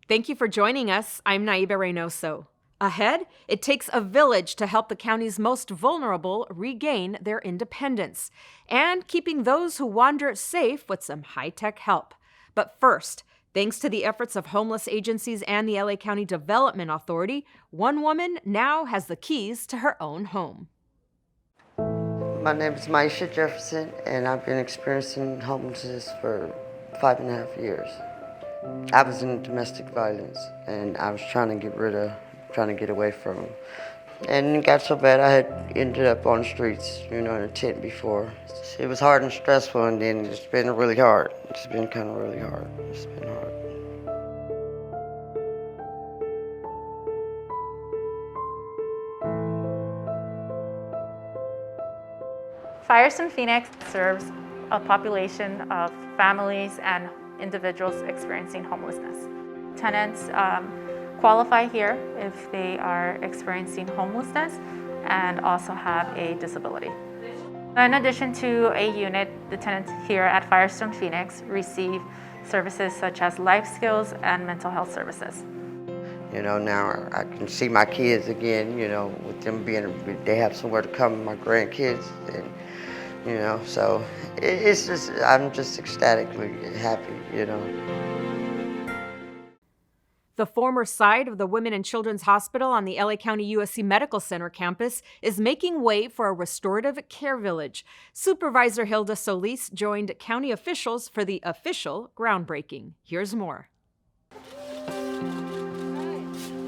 Thank you for joining us. I'm Naiba Reynoso. Ahead, it takes a village to help the county's most vulnerable regain their independence, and keeping those who wander safe with some high-tech help. But first, thanks to the efforts of homeless agencies and the LA County Development Authority, one woman now has the keys to her own home. My name is Maisha Jefferson, and I've been experiencing homelessness for 5.5 years. I was in domestic violence, and I was trying to get away from them. And it got so bad I had ended up on the streets, in a tent before. It was hard and stressful, and then it's been really hard. It's been kind of really hard. It's been hard. Firestone Phoenix serves a population of families and individuals experiencing homelessness. Tenants qualify here if they are experiencing homelessness and also have a disability. In addition to a unit, the tenants here at Firestone Phoenix receive services such as life skills and mental health services. Now I can see my kids again, with them they have somewhere to come, my grandkids, and so it's just, I'm just ecstatically happy, The former site of the Women and Children's Hospital on the LA County USC Medical Center campus is making way for a restorative care village. Supervisor Hilda Solis joined county officials for the official groundbreaking. Here's more.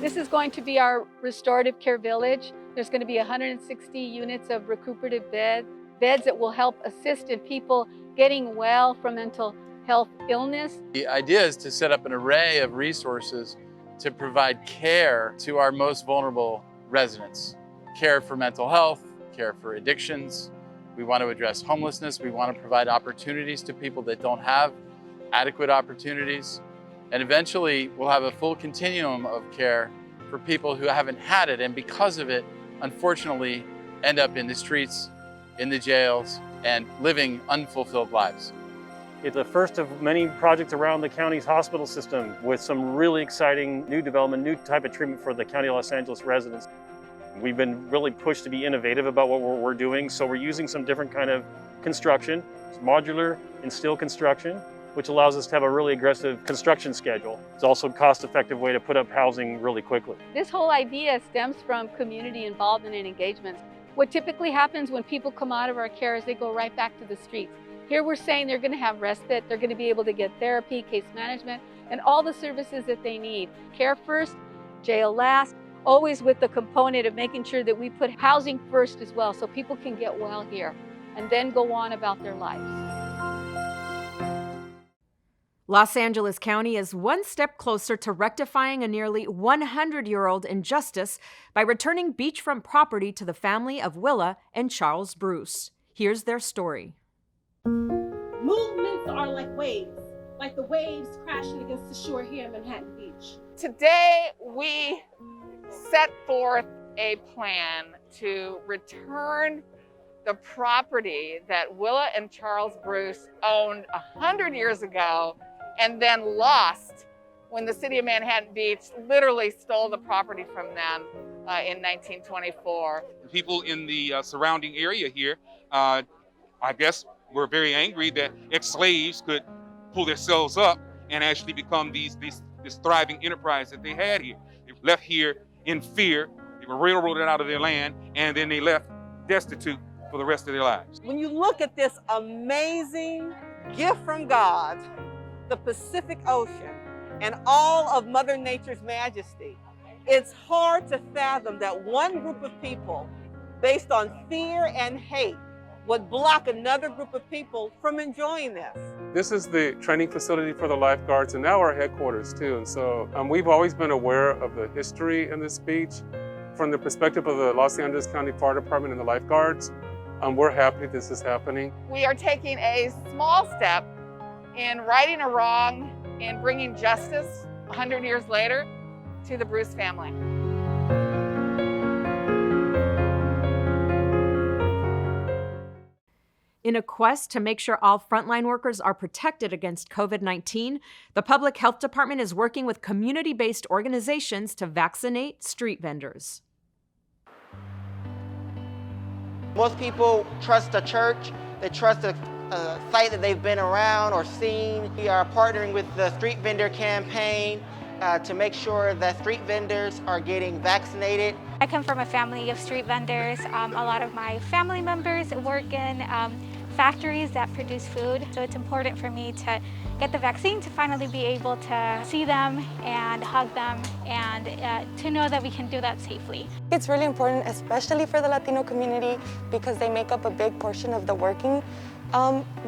This is going to be our restorative care village. There's going to be 160 units of recuperative beds that will help assist in people getting well from mental health illness. The idea is to set up an array of resources to provide care to our most vulnerable residents. Care for mental health, care for addictions. We want to address homelessness. We want to provide opportunities to people that don't have adequate opportunities. And eventually we'll have a full continuum of care for people who haven't had it, and because of it, unfortunately, end up in the streets, in the jails, and living unfulfilled lives. It's the first of many projects around the county's hospital system with some really exciting new development, new type of treatment for the County of Los Angeles residents. We've been really pushed to be innovative about what we're doing, so we're using some different kind of construction. It's modular and steel construction, which allows us to have a really aggressive construction schedule. It's also a cost-effective way to put up housing really quickly. This whole idea stems from community involvement and engagement. What typically happens when people come out of our care is they go right back to the streets. Here we're saying they're going to have respite, they're going to be able to get therapy, case management, and all the services that they need. Care first, jail last, always with the component of making sure that we put housing first as well, so people can get well here and then go on about their lives. Los Angeles County is one step closer to rectifying a nearly 100-year-old injustice by returning beachfront property to the family of Willa and Charles Bruce. Here's their story. Movements are like the waves crashing against the shore here in Manhattan Beach. Today, we set forth a plan to return the property that Willa and Charles Bruce owned 100 years ago and then lost when the city of Manhattan Beach literally stole the property from them in 1924. People in the surrounding area here, I guess, were very angry that ex-slaves could pull themselves up and actually become this thriving enterprise that they had here. They left here in fear, they were railroaded out of their land, and then they left destitute for the rest of their lives. When you look at this amazing gift from God, the Pacific Ocean, and all of Mother Nature's majesty, it's hard to fathom that one group of people, based on fear and hate, would block another group of people from enjoying this. This is the training facility for the lifeguards and now our headquarters too. And so we've always been aware of the history in this beach from the perspective of the Los Angeles County Fire Department and the lifeguards. We're happy this is happening. We are taking a small step in righting a wrong, in bringing justice 100 years later to the Bruce family. In a quest to make sure all frontline workers are protected against COVID-19, the Public Health Department is working with community-based organizations to vaccinate street vendors. Most people trust a church, they trust a site that they've been around or seen. We are partnering with the Street Vendor Campaign to make sure that street vendors are getting vaccinated. I come from a family of street vendors. A lot of my family members work in factories that produce food, so it's important for me to get the vaccine to finally be able to see them and hug them and to know that we can do that safely. It's really important, especially for the Latino community, because they make up a big portion of the working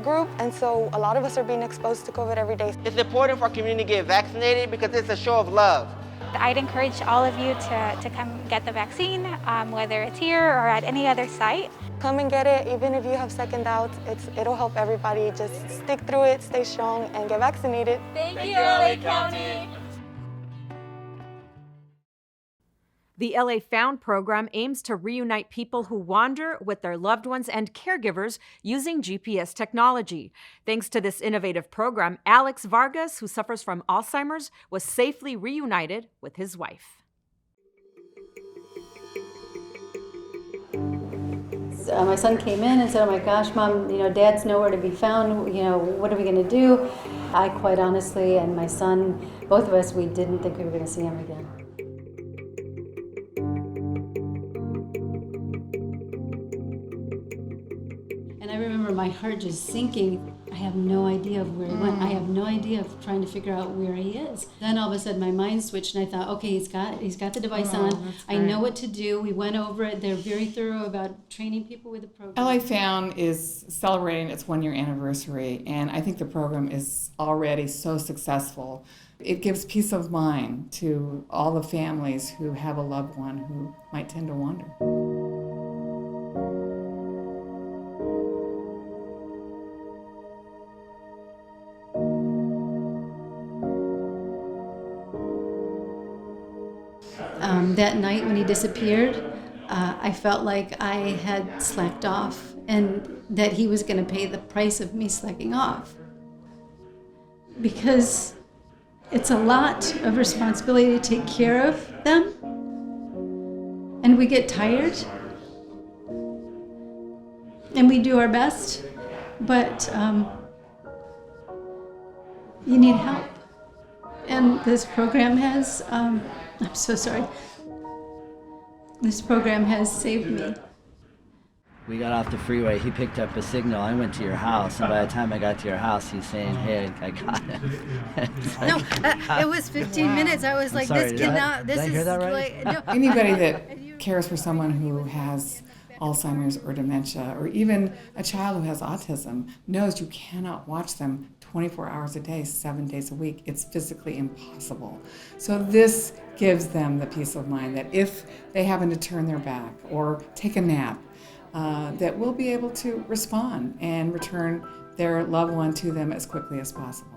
group, and so a lot of us are being exposed to COVID every day. It's important for our community to get vaccinated because it's a show of love. I'd encourage all of you to come get the vaccine, whether it's here or at any other site. Come and get it, even if you have second doubts. It'll help everybody. Just stick through it, stay strong, and get vaccinated. Thank you, LA County. The LA Found program aims to reunite people who wander with their loved ones and caregivers using GPS technology. Thanks to this innovative program, Alex Vargas, who suffers from Alzheimer's, was safely reunited with his wife. My son came in and said, "Oh my gosh, Mom, Dad's nowhere to be found. What are we going to do?" I quite honestly, and my son, both of us, we didn't think we were going to see him again. And I remember my heart just sinking. I have no idea of where he went. I have no idea of trying to figure out where he is. Then all of a sudden my mind switched and I thought, okay, he's got the device on. I know what to do. We went over it. They're very thorough about training people with the program. LA Found is celebrating its 1-year anniversary, and I think the program is already so successful. It gives peace of mind to all the families who have a loved one who might tend to wander. That night when he disappeared, I felt like I had slacked off and that he was going to pay the price of me slacking off. Because it's a lot of responsibility to take care of them, and we get tired, and we do our best, but you need help. And this program has, I'm so sorry. This program has saved me. We got off the freeway, he picked up a signal, I went to your house, and by the time I got to your house, he's saying, "Hey, I got it." It was 15 minutes. I was like, sorry, this cannot, this did I hear is that right? like, no. Anybody that cares for someone who has Alzheimer's or dementia, or even a child who has autism, knows you cannot watch them 24 hours a day, 7 days a week. It's physically impossible. So this gives them the peace of mind that if they happen to turn their back or take a nap, that we'll be able to respond and return their loved one to them as quickly as possible.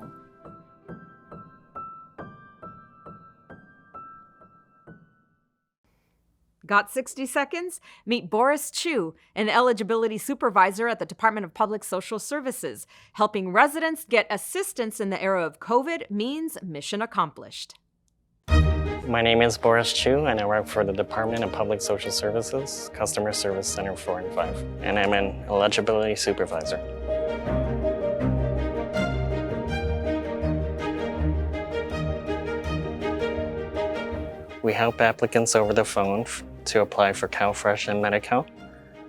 Got 60 seconds? Meet Boris Chu, an eligibility supervisor at the Department of Public Social Services. Helping residents get assistance in the era of COVID means mission accomplished. My name is Boris Chu, and I work for the Department of Public Social Services, Customer Service Center 4 and 5, and I'm an eligibility supervisor. We help applicants over the phone to apply for CalFresh and Medi-Cal,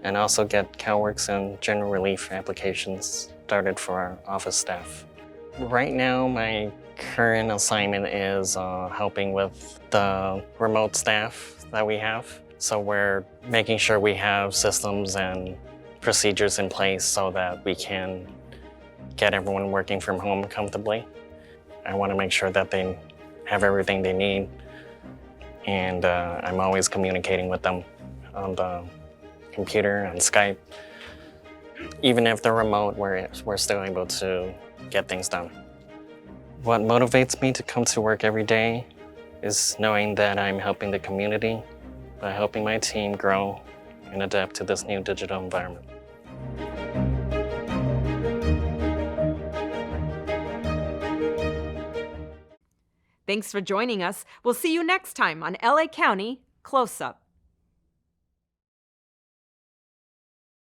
and also get CalWorks and General Relief applications started for our office staff. Right now, my current assignment is helping with the remote staff that we have. So we're making sure we have systems and procedures in place so that we can get everyone working from home comfortably. I want to make sure that they have everything they need, and I'm always communicating with them on the computer, on Skype, Even if they're remote, we're still able to get things done. What motivates me to come to work every day is knowing that I'm helping the community by helping my team grow and adapt to this new digital environment. Thanks for joining us. We'll see you next time on LA County Close Up.